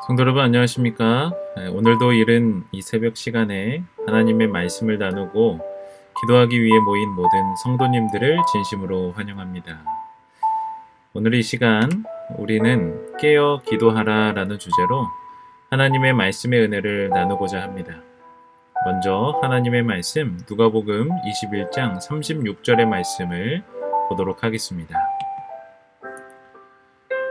성도 여러분 안녕하십니까? 오늘도 이른 이 새벽 시간에 하나님의 말씀을 나누고 기도하기 위해 모인 모든 성도님들을 진심으로 환영합니다. 오늘 이 시간 우리는 깨어 기도하라 라는 주제로 하나님의 말씀의 은혜를 나누고자 합니다. 먼저 하나님의 말씀 누가복음 21장 36절의 말씀을 보도록 하겠습니다.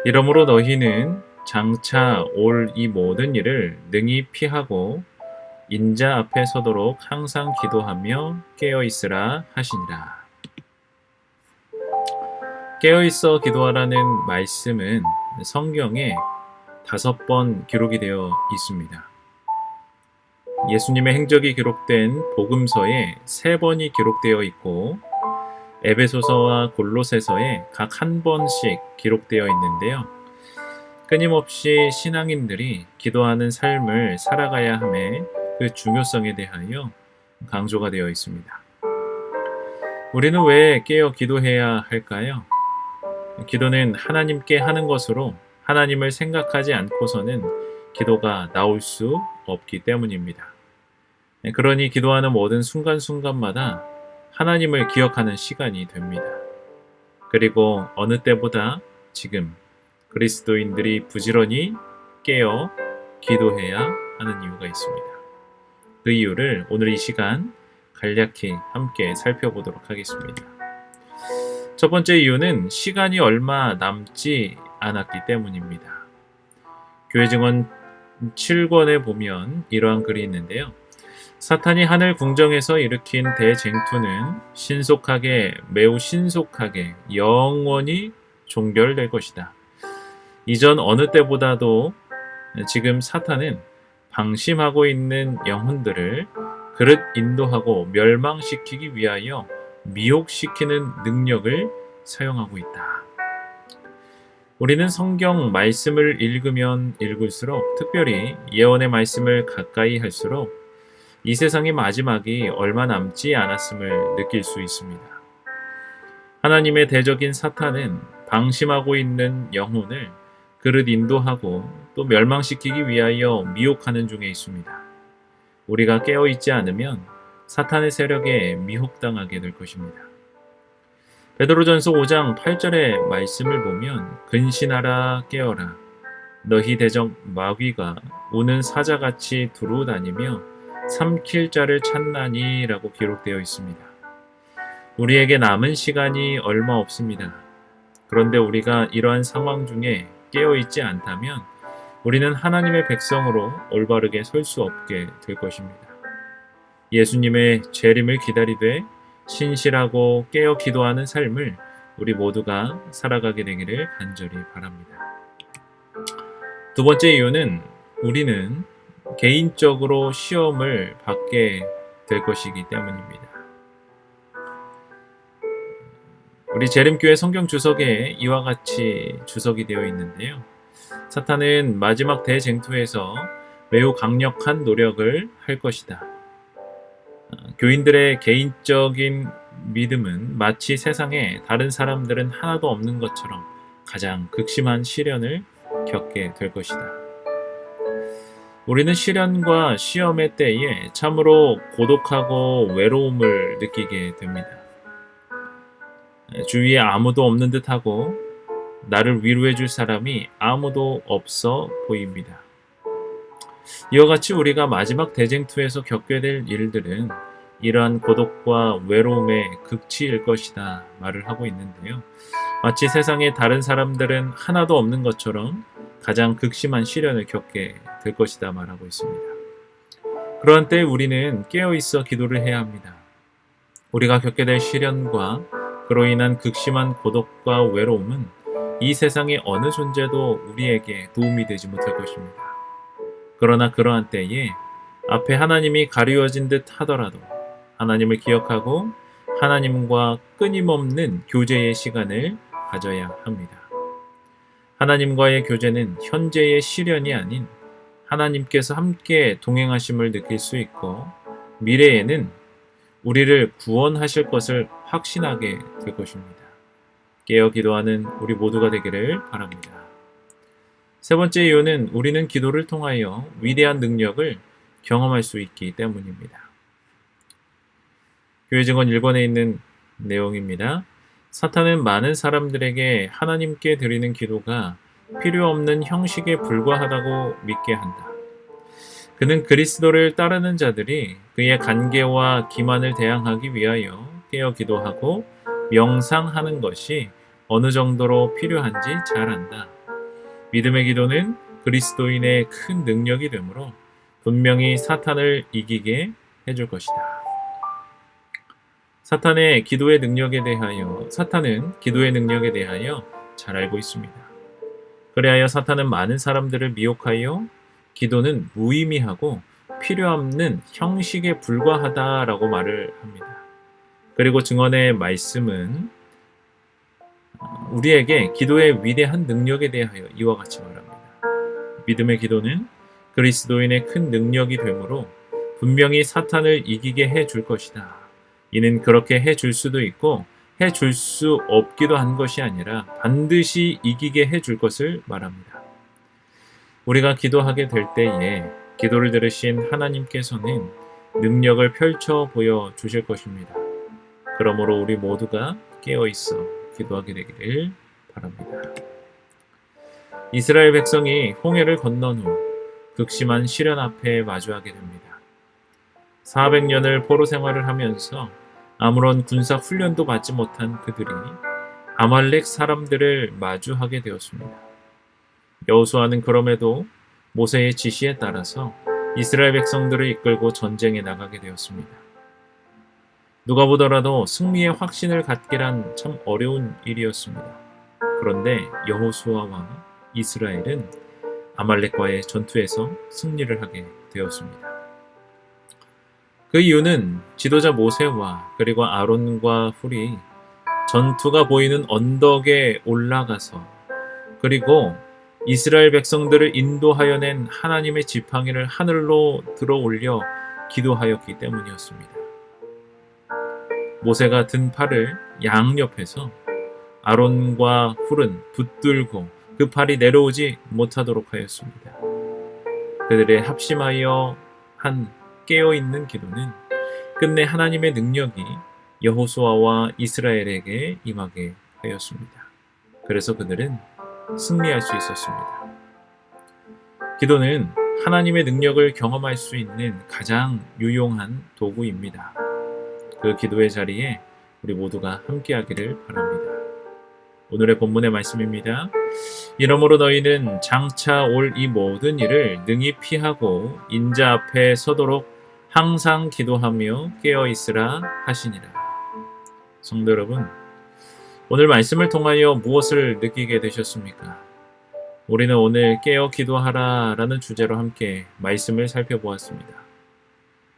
이러므로 너희는 장차 올 이 모든 일을 능히 피하고 인자 앞에 서도록 항상 기도하며 깨어 있으라 하시니라. 깨어 있어 기도하라는 말씀은 성경에 5번 기록이 되어 있습니다. 예수님의 행적이 기록된 복음서에 3번이 기록되어 있고 에베소서와 골로새서에 각 1번씩 기록되어 있는데요. 끊임없이 신앙인들이 기도하는 삶을 살아가야 함에 그 중요성에 대하여 강조가 되어 있습니다. 우리는 왜 깨어 기도해야 할까요? 기도는 하나님께 하는 것으로 하나님을 생각하지 않고서는 기도가 나올 수 없기 때문입니다. 그러니 기도하는 모든 순간순간마다 하나님을 기억하는 시간이 됩니다. 그리고 어느 때보다 지금 그리스도인들이 부지런히 깨어 기도해야 하는 이유가 있습니다. 그 이유를 오늘 이 시간 간략히 함께 살펴보도록 하겠습니다. 첫 번째 이유는 시간이 얼마 남지 않았기 때문입니다. 교회 증언 7권에 보면 이러한 글이 있는데요. 사탄이 하늘 궁정에서 일으킨 대쟁투는 매우 신속하게 영원히 종결될 것이다. 이전 어느 때보다도 지금 사탄은 방심하고 있는 영혼들을 그릇 인도하고 멸망시키기 위하여 미혹시키는 능력을 사용하고 있다. 우리는 성경 말씀을 읽으면 읽을수록, 특별히 예언의 말씀을 가까이 할수록 이 세상의 마지막이 얼마 남지 않았음을 느낄 수 있습니다. 하나님의 대적인 사탄은 방심하고 있는 영혼을 그릇 인도하고 또 멸망시키기 위하여 미혹하는 중에 있습니다. 우리가 깨어있지 않으면 사탄의 세력에 미혹당하게 될 것입니다. 베드로전서 5장 8절의 말씀을 보면 근신하라 깨어라 너희 대적 마귀가 우는 사자같이 두루다니며 삼킬 자를 찾나니 라고 기록되어 있습니다. 우리에게 남은 시간이 얼마 없습니다. 그런데 우리가 이러한 상황 중에 깨어있지 않다면 우리는 하나님의 백성으로 올바르게 설 수 없게 될 것입니다. 예수님의 재림을 기다리되 신실하고 깨어 기도하는 삶을 우리 모두가 살아가게 되기를 간절히 바랍니다. 두 번째 이유는 우리는 개인적으로 시험을 받게 될 것이기 때문입니다. 우리 재림교회 성경 주석에 이와 같이 주석이 되어 있는데요. 사탄은 마지막 대쟁투에서 매우 강력한 노력을 할 것이다. 교인들의 개인적인 믿음은 마치 세상에 다른 사람들은 하나도 없는 것처럼 가장 극심한 시련을 겪게 될 것이다. 우리는 시련과 시험의 때에 참으로 고독하고 외로움을 느끼게 됩니다. 주위에 아무도 없는 듯하고 나를 위로해 줄 사람이 아무도 없어 보입니다. 이와 같이 우리가 마지막 대쟁투에서 겪게 될 일들은 이러한 고독과 외로움의 극치일 것이다 말을 하고 있는데요. 마치 세상에 다른 사람들은 하나도 없는 것처럼 가장 극심한 시련을 겪게 될 것이다 말하고 있습니다. 그러한 때 우리는 깨어있어 기도를 해야 합니다. 우리가 겪게 될 시련과 그로 인한 극심한 고독과 외로움은 이 세상의 어느 존재도 우리에게 도움이 되지 못할 것입니다. 그러나 그러한 때에 앞에 하나님이 가리워진 듯 하더라도 하나님을 기억하고 하나님과 끊임없는 교제의 시간을 가져야 합니다. 하나님과의 교제는 현재의 시련이 아닌 하나님께서 함께 동행하심을 느낄 수 있고 미래에는 우리를 구원하실 것을 확신하게 될 것입니다. 깨어 기도하는 우리 모두가 되기를 바랍니다. 세 번째 이유는 우리는 기도를 통하여 위대한 능력을 경험할 수 있기 때문입니다. 교회 증언 1권에 있는 내용입니다. 사탄은 많은 사람들에게 하나님께 드리는 기도가 필요 없는 형식에 불과하다고 믿게 한다. 그는 그리스도를 따르는 자들이 그의 관계와 기만을 대항하기 위하여 깨어 기도하고 명상하는 것이 어느 정도로 필요한지 잘 안다. 믿음의 기도는 그리스도인의 큰 능력이 되므로 분명히 사탄을 이기게 해줄 것이다. 사탄은 기도의 능력에 대하여 잘 알고 있습니다. 그리하여 사탄은 많은 사람들을 미혹하여 기도는 무의미하고 필요 없는 형식에 불과하다라고 말을 합니다. 그리고 증언의 말씀은 우리에게 기도의 위대한 능력에 대하여 이와 같이 말합니다. 믿음의 기도는 그리스도인의 큰 능력이 되므로 분명히 사탄을 이기게 해줄 것이다. 이는 그렇게 해줄 수도 있고 해줄 수 없기도 한 것이 아니라 반드시 이기게 해줄 것을 말합니다. 우리가 기도하게 될 때에 기도를 들으신 하나님께서는 능력을 펼쳐 보여 주실 것입니다. 그러므로 우리 모두가 깨어 있어 기도하게 되기를 바랍니다. 이스라엘 백성이 홍해를 건넌 후 극심한 시련 앞에 마주하게 됩니다. 400년을 포로 생활을 하면서 아무런 군사 훈련도 받지 못한 그들이 아말렉 사람들을 마주하게 되었습니다. 여호수아는 그럼에도 모세의 지시에 따라서 이스라엘 백성들을 이끌고 전쟁에 나가게 되었습니다. 누가 보더라도 승리의 확신을 갖기란 참 어려운 일이었습니다. 그런데 여호수아와 이스라엘은 아말렉과의 전투에서 승리를 하게 되었습니다. 그 이유는 지도자 모세와 그리고 아론과 훌이 전투가 보이는 언덕에 올라가서 그리고 이스라엘 백성들을 인도하여 낸 하나님의 지팡이를 하늘로 들어 올려 기도하였기 때문이었습니다. 모세가 든 팔을 양옆에서 아론과 훌은 붙들고 그 팔이 내려오지 못하도록 하였습니다. 그들의 합심하여 한 깨어있는 기도는 끝내 하나님의 능력이 여호수아와 이스라엘에게 임하게 하였습니다. 그래서 그들은 승리할 수 있었습니다. 기도는 하나님의 능력을 경험할 수 있는 가장 유용한 도구입니다. 그 기도의 자리에 우리 모두가 함께하기를 바랍니다. 오늘의 본문의 말씀입니다. 이러므로 너희는 장차 올 이 모든 일을 능히 피하고 인자 앞에 서도록 항상 기도하며 깨어 있으라 하시니라. 성도 여러분, 오늘 말씀을 통하여 무엇을 느끼게 되셨습니까? 우리는 오늘 깨어 기도하라 라는 주제로 함께 말씀을 살펴보았습니다.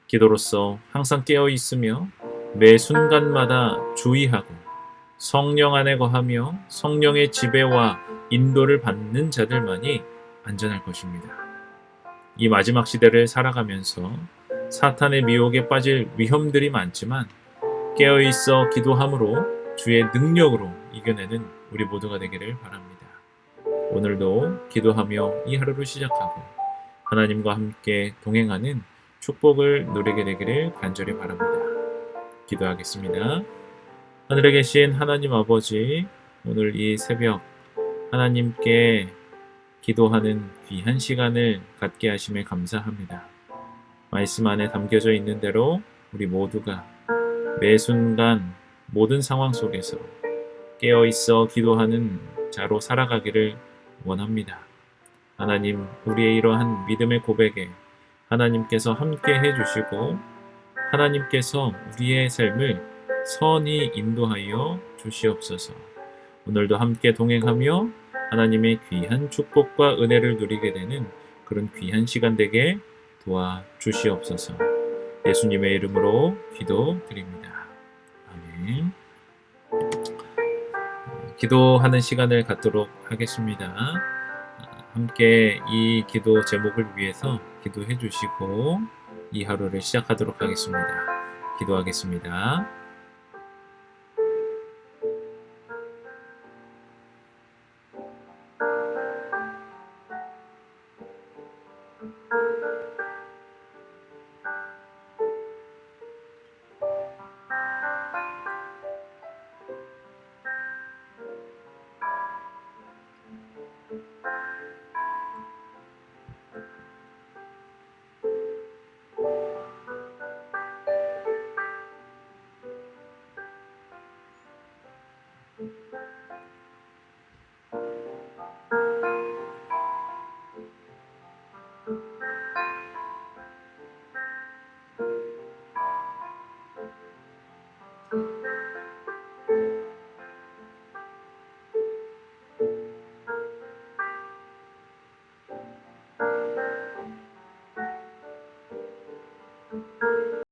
기도로서 항상 깨어 있으며 매 순간마다 주의하고 성령 안에 거하며 성령의 지배와 인도를 받는 자들만이 안전할 것입니다. 이 마지막 시대를 살아가면서 사탄의 미혹에 빠질 위험들이 많지만 깨어있어 기도함으로 주의 능력으로 이겨내는 우리 모두가 되기를 바랍니다. 오늘도 기도하며 이 하루를 시작하고 하나님과 함께 동행하는 축복을 누리게 되기를 간절히 바랍니다. 기도하겠습니다. 하늘에 계신 하나님 아버지, 오늘 이 새벽 하나님께 기도하는 귀한 시간을 갖게 하심에 감사합니다. 말씀 안에 담겨져 있는 대로 우리 모두가 매 순간 모든 상황 속에서 깨어 있어 기도하는 자로 살아가기를 원합니다. 하나님, 우리의 이러한 믿음의 고백에 하나님께서 함께 해주시고 하나님께서 우리의 삶을 선히 인도하여 주시옵소서. 오늘도 함께 동행하며 하나님의 귀한 축복과 은혜를 누리게 되는 그런 귀한 시간 되게 도와주시옵소서. 예수님의 이름으로 기도드립니다. 아멘. 기도하는 시간을 갖도록 하겠습니다. 함께 이 기도 제목을 위해서 기도해 주시고 이 하루를 시작하도록 하겠습니다. 기도하겠습니다.